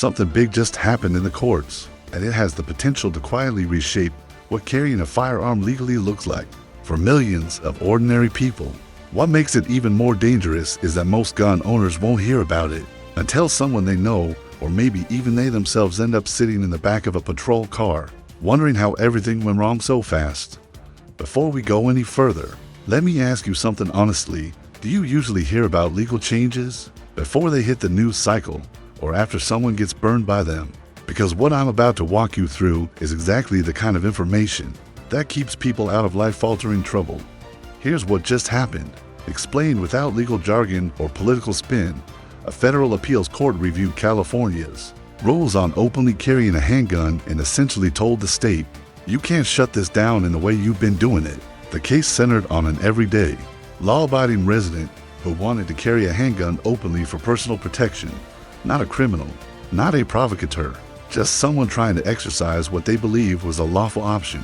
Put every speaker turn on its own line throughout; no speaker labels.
Something big just happened in the courts, and it has the potential to quietly reshape what carrying a firearm legally looks like for millions of ordinary people. What makes it even more dangerous is that most gun owners won't hear about it until someone they know, or maybe even they themselves, end up sitting in the back of a patrol car, wondering how everything went wrong so fast. Before we go any further, let me ask you something honestly. Do you usually hear about legal changes before they hit the news cycle, or after someone gets burned by them? Because what I'm about to walk you through is exactly the kind of information that keeps people out of life-altering trouble. Here's what just happened. Explained without legal jargon or political spin, a federal appeals court reviewed California's rules on openly carrying a handgun and essentially told the state, you can't shut this down in the way you've been doing it. The case centered on an everyday, law-abiding resident who wanted to carry a handgun openly for personal protection, not a criminal, not a provocateur, just someone trying to exercise what they believed was a lawful option.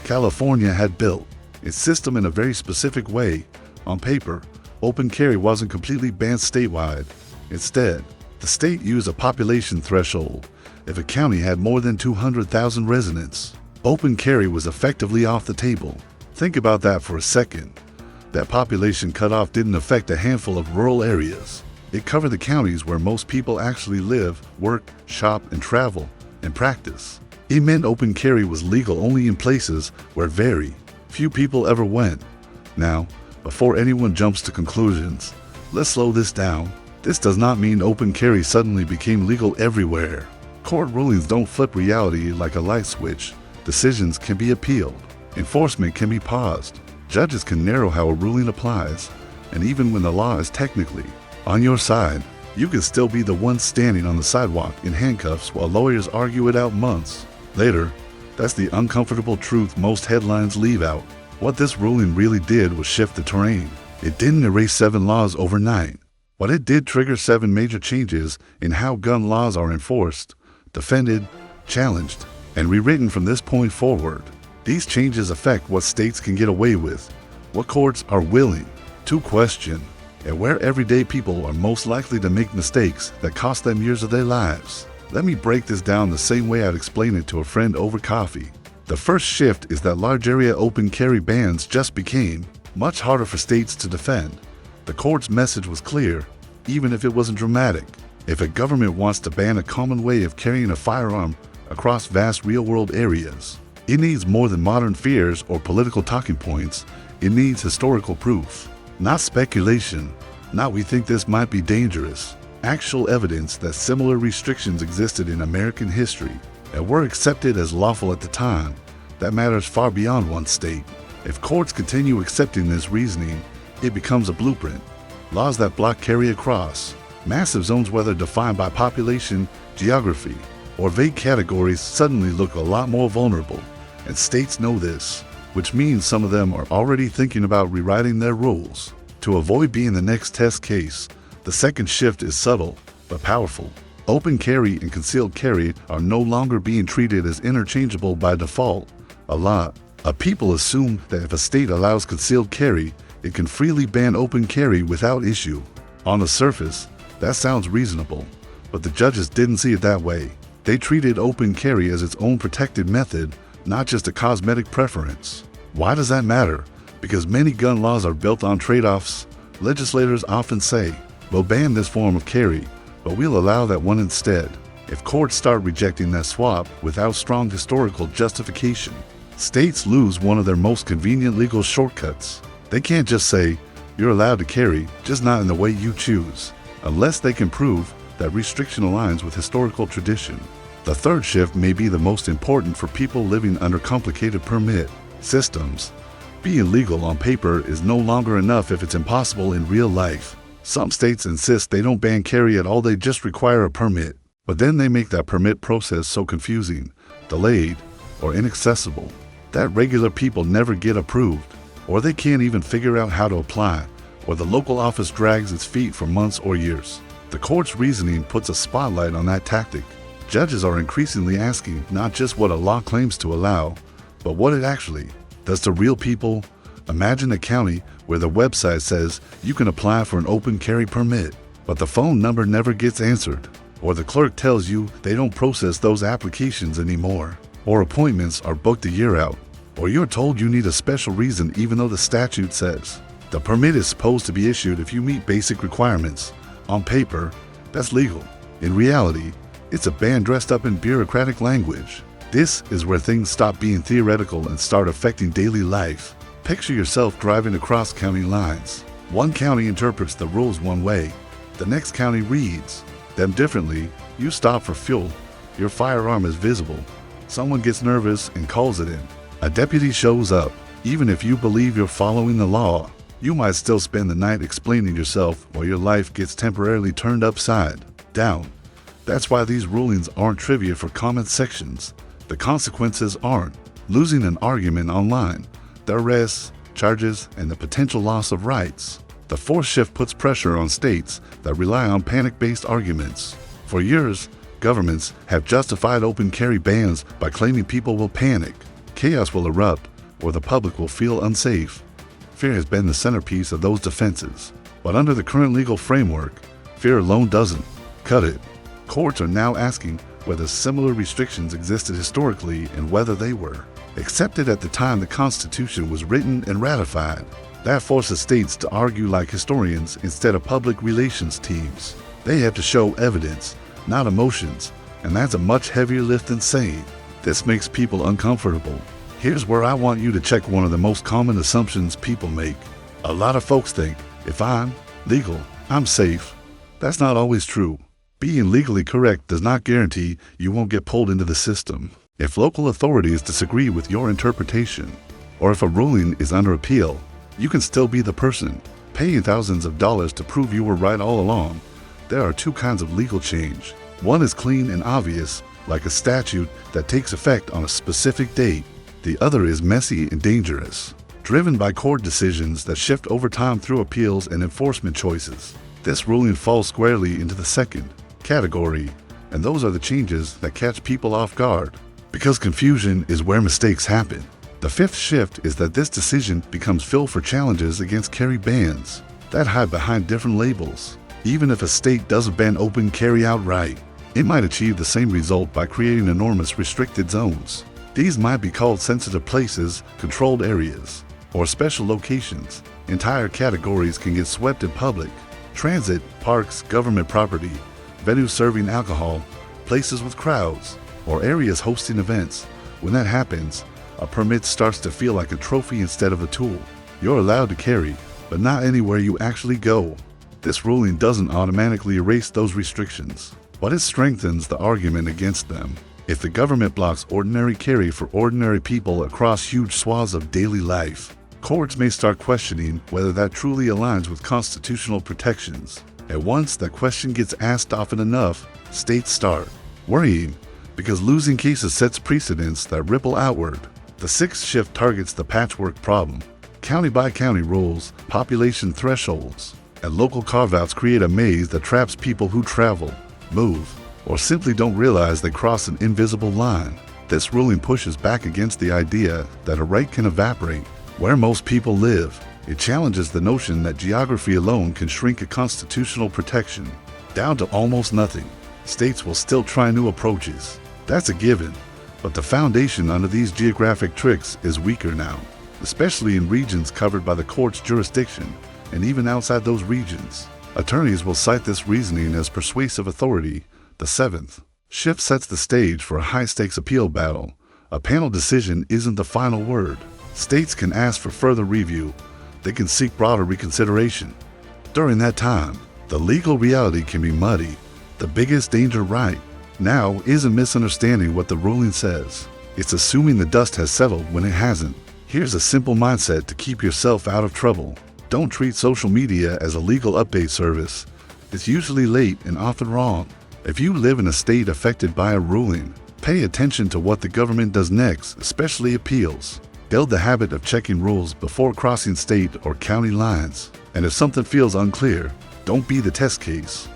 California had built its system in a very specific way. On paper, open carry wasn't completely banned statewide. Instead, the state used a population threshold. If a county had more than 200,000 residents, open carry was effectively off the table. Think about that for a second. That population cutoff didn't affect a handful of rural areas. It covered the counties where most people actually live, work, shop, and travel, and practice. It meant open carry was legal only in places where very few people ever went. Now, before anyone jumps to conclusions, let's slow this down. This does not mean open carry suddenly became legal everywhere. Court rulings don't flip reality like a light switch. Decisions can be appealed. Enforcement can be paused. Judges can narrow how a ruling applies. And even when the law is technically on your side, you can still be the one standing on the sidewalk in handcuffs while lawyers argue it out months later. That's the uncomfortable truth most headlines leave out. What this ruling really did was shift the terrain. It didn't erase 7 laws overnight, but it did trigger 7 major changes in how gun laws are enforced, defended, challenged, and rewritten from this point forward. These changes affect what states can get away with, what courts are willing to question, and where everyday people are most likely to make mistakes that cost them years of their lives. Let me break this down the same way I'd explain it to a friend over coffee. The first shift is that large area open carry bans just became much harder for states to defend. The court's message was clear, even if it wasn't dramatic. If a government wants to ban a common way of carrying a firearm across vast real-world areas, it needs more than modern fears or political talking points. It needs historical proof, not speculation, not we think this might be dangerous. Actual evidence that similar restrictions existed in American history and were accepted as lawful at the time. That matters far beyond one state. If courts continue accepting this reasoning, it becomes a blueprint. Laws that block carry across massive zones, whether defined by population, geography, or vague categories, suddenly look a lot more vulnerable. And states know this, which means some of them are already thinking about rewriting their rules to avoid being the next test case. The second shift is subtle but powerful. Open carry and concealed carry are no longer being treated as interchangeable by default. A lot of people assume that if a state allows concealed carry, it can freely ban open carry without issue. On the surface, that sounds reasonable, but the judges didn't see it that way. They treated open carry as its own protected method, not just a cosmetic preference. Why does that matter? Because many gun laws are built on trade-offs. Legislators often say, we'll ban this form of carry, but we'll allow that one instead. If courts start rejecting that swap without strong historical justification, states lose one of their most convenient legal shortcuts. They can't just say, you're allowed to carry, just not in the way you choose, unless they can prove that restriction aligns with historical tradition. The third shift may be the most important for people living under complicated permit systems. Being legal on paper is no longer enough if it's impossible in real life. Some states insist they don't ban carry at all, they just require a permit. But then they make that permit process so confusing, delayed, or inaccessible that regular people never get approved, or they can't even figure out how to apply, or the local office drags its feet for months or years. The court's reasoning puts a spotlight on that tactic. Judges are increasingly asking not just what a law claims to allow, but what it actually does to real people. Imagine a county where the website says you can apply for an open carry permit, but the phone number never gets answered. or the clerk tells you they don't process those applications anymore, or appointments are booked a year out, or you're told you need a special reason even though the statute says the permit is supposed to be issued if you meet basic requirements. On paper, that's legal. In reality, it's a ban dressed up in bureaucratic language. This is where things stop being theoretical and start affecting daily life. Picture yourself driving across county lines. One county interprets the rules one way, the next county reads them differently. You stop for fuel. Your firearm is visible. Someone gets nervous and calls it in. A deputy shows up. Even if you believe you're following the law, you might still spend the night explaining yourself while your life gets temporarily turned upside down. That's why these rulings aren't trivia for comment sections. The consequences aren't losing an argument online, the arrests, charges, and the potential loss of rights. The fourth shift puts pressure on states that rely on panic-based arguments. For years, governments have justified open carry bans by claiming people will panic, chaos will erupt, or the public will feel unsafe. Fear has been the centerpiece of those defenses. But under the current legal framework, fear alone doesn't cut it. Courts are now asking whether similar restrictions existed historically and whether they were accepted at the time the Constitution was written and ratified. That forces states to argue like historians instead of public relations teams. They have to show evidence, not emotions, and that's a much heavier lift than saying. This makes people uncomfortable. Here's where I want you to check one of the most common assumptions people make. A lot of folks think, if I'm legal, I'm safe. That's not always true. Being legally correct does not guarantee you won't get pulled into the system. If local authorities disagree with your interpretation, or if a ruling is under appeal, you can still be the person paying thousands of dollars to prove you were right all along. There are two kinds of legal change. One is clean and obvious, like a statute that takes effect on a specific date. The other is messy and dangerous, driven by court decisions that shift over time through appeals and enforcement choices. This ruling falls squarely into the second category, and those are the changes that catch people off guard, because confusion is where mistakes happen. The fifth shift is that this decision becomes fuel for challenges against carry bans that hide behind different labels. Even if a state doesn't ban open carry outright, it might achieve the same result by creating enormous restricted zones. These might be called sensitive places, controlled areas, or special locations. Entire categories can get swept in public. Transit, parks, government property, venues serving alcohol, places with crowds, or areas hosting events. When that happens, a permit starts to feel like a trophy instead of a tool. You're allowed to carry, but not anywhere you actually go. This ruling doesn't automatically erase those restrictions, but it strengthens the argument against them. If the government blocks ordinary carry for ordinary people across huge swaths of daily life, courts may start questioning whether that truly aligns with constitutional protections. And once that question gets asked often enough, states start worrying, because losing cases sets precedents that ripple outward. The sixth shift targets the patchwork problem. County-by-county rules, population thresholds, and local carve-outs create a maze that traps people who travel, move, or simply don't realize they cross an invisible line. This ruling pushes back against the idea that a right can evaporate where most people live. It challenges the notion that geography alone can shrink a constitutional protection down to almost nothing. States will still try new approaches. That's a given. But the foundation under these geographic tricks is weaker now, especially in regions covered by the court's jurisdiction, and even outside those regions. Attorneys will cite this reasoning as persuasive authority. The seventh shift sets the stage for a high-stakes appeal battle. A panel decision isn't the final word. States can ask for further review. They can seek broader reconsideration. During that time, the legal reality can be muddy. The biggest danger right now isn't misunderstanding what the ruling says. It's assuming the dust has settled when it hasn't. Here's a simple mindset to keep yourself out of trouble. Don't treat social media as a legal update service. It's usually late and often wrong. If you live in a state affected by a ruling, pay attention to what the government does next, especially appeals. Build the habit of checking rules before crossing state or county lines. And if something feels unclear, don't be the test case.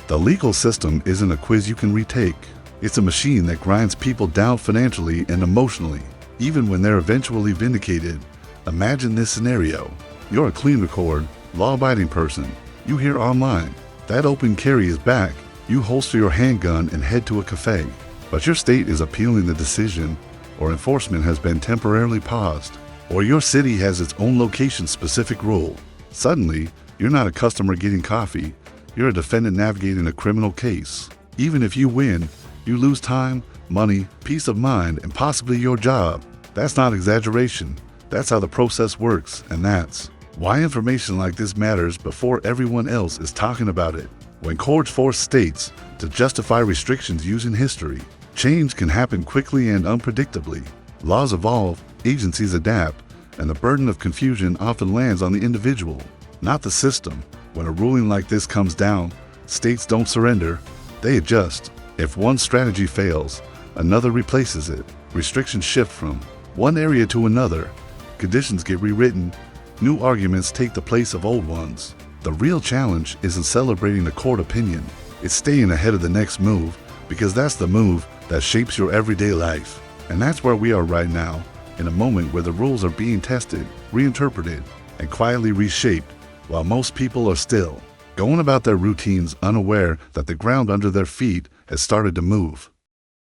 The legal system isn't a quiz you can retake. It's a machine that grinds people down financially and emotionally, even when they're eventually vindicated. Imagine this scenario. You're a clean record, law-abiding person. You hear online, That open carry is back. You holster your handgun and head to a cafe. But your state is appealing the decision, or enforcement has been temporarily paused, or your city has its own location-specific rule. Suddenly, you're not a customer getting coffee, you're a defendant navigating a criminal case. Even if you win, you lose time, money, peace of mind, and possibly your job. That's not exaggeration. That's how the process works, and that's why information like this matters before everyone else is talking about it. When courts force states to justify restrictions using history, change can happen quickly and unpredictably. Laws evolve, agencies adapt, and the burden of confusion often lands on the individual, not the system. When a ruling like this comes down, states don't surrender, they adjust. If one strategy fails, another replaces it. Restrictions shift from one area to another. Conditions get rewritten. New arguments take the place of old ones. The real challenge isn't celebrating the court opinion. It's staying ahead of the next move, because that's the move that shapes your everyday life. And that's where we are right now, in a moment where the rules are being tested, reinterpreted, and quietly reshaped, while most people are still going about their routines unaware that the ground under their feet has started to move.